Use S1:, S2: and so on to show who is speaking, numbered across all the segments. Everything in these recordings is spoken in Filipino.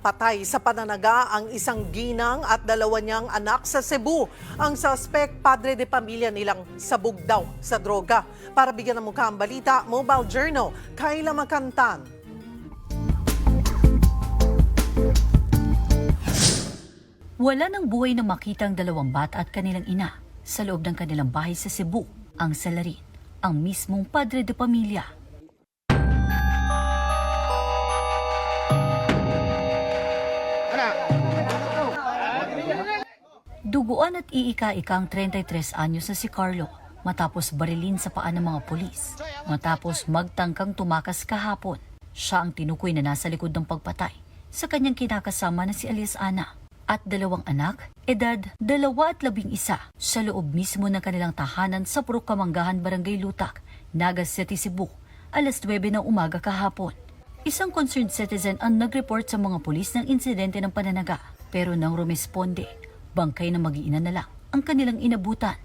S1: Napatay sa pananaga ang isang ginang at dalawa niyang anak sa Cebu. Ang suspect, padre de pamilya nilang sabog daw sa droga. Para bigyan ng mukha ang balita, Mobile Journal, Kayla Makantan.
S2: Wala ng buhay na makita ang dalawang bata at kanilang ina sa loob ng kanilang bahay sa Cebu. Ang salarin, ang mismong padre de pamilya. Duguan at iika-ika ang 33 anyos na si Carlo matapos barilin sa paa ng mga pulis. Matapos magtangkang tumakas kahapon, siya ang tinukoy na nasa likod ng pagpatay sa kanyang kinakasama na si Alias Ana at dalawang anak, edad 2 at 11 sa loob mismo ng kanilang tahanan sa Purok Kamanggahan, Barangay Lutak, Nagas City, Cebu, alas 9 ng umaga kahapon. Isang concerned citizen ang nag-report sa mga pulis ng insidente ng pananaga pero nang rumesponde, bangkay na mag-iina na lang ang kanilang inabutan.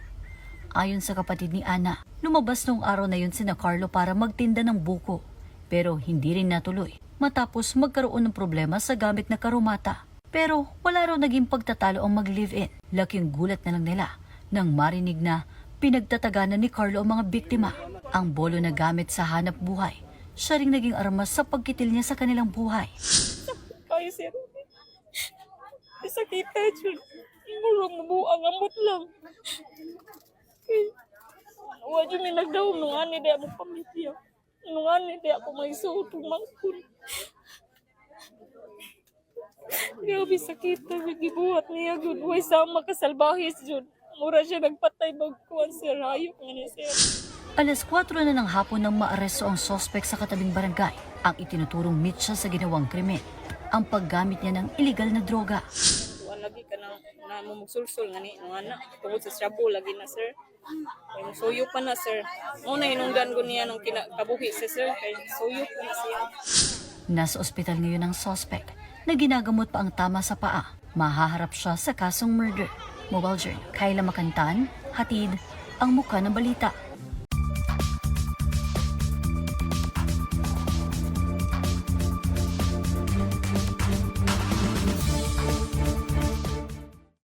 S2: Ayon sa kapatid ni Ana, lumabas noong araw na yun sina Carlo para magtinda ng buko pero hindi rin natuloy matapos magkaroon ng problema sa gamit na karumata. Pero wala raw naging pagtatalo ang mag-live-in. Laking gulat na lang nila nang marinig na pinagtataganan ni Carlo ang mga biktima. Ang bolo na gamit sa hanap buhay, siya ring naging armas sa pagkitil niya sa kanilang buhay.
S3: Kaya sir, sakita dyan. Murang mabuang amot lang. Huwag yung minagdaw nung ani di ako pamilya. Nung ani di ako may suot umangkun. Grabe sakit na nagibuhat niya gud. Huwag sama kasalbahis dyan. Mura siya nagpatay bagkuhan sir. Hayop nga ni sir.
S2: Alas 4 na ng hapon nang maaresto ang sospek sa katabing barangay. Ang itinuturong mitsa sa ginawang krimen, ang paggamit niya ng iligal na droga.
S3: Lagi ka na mumugsulsul nga ni nung anak. Tungod sa shabu lagi na sir. Kaya suyo pa na sir. Muna hinungdan ko niya nung kabuhi sa sir. Kaya suyo pa na siya.
S2: Nasa ospital ngayon ang sospek na ginagamot pa ang tama sa paa. Mahaharap siya sa kasong murder. Mobile Journal, Kayla Makantan, hatid ang muka ng balita.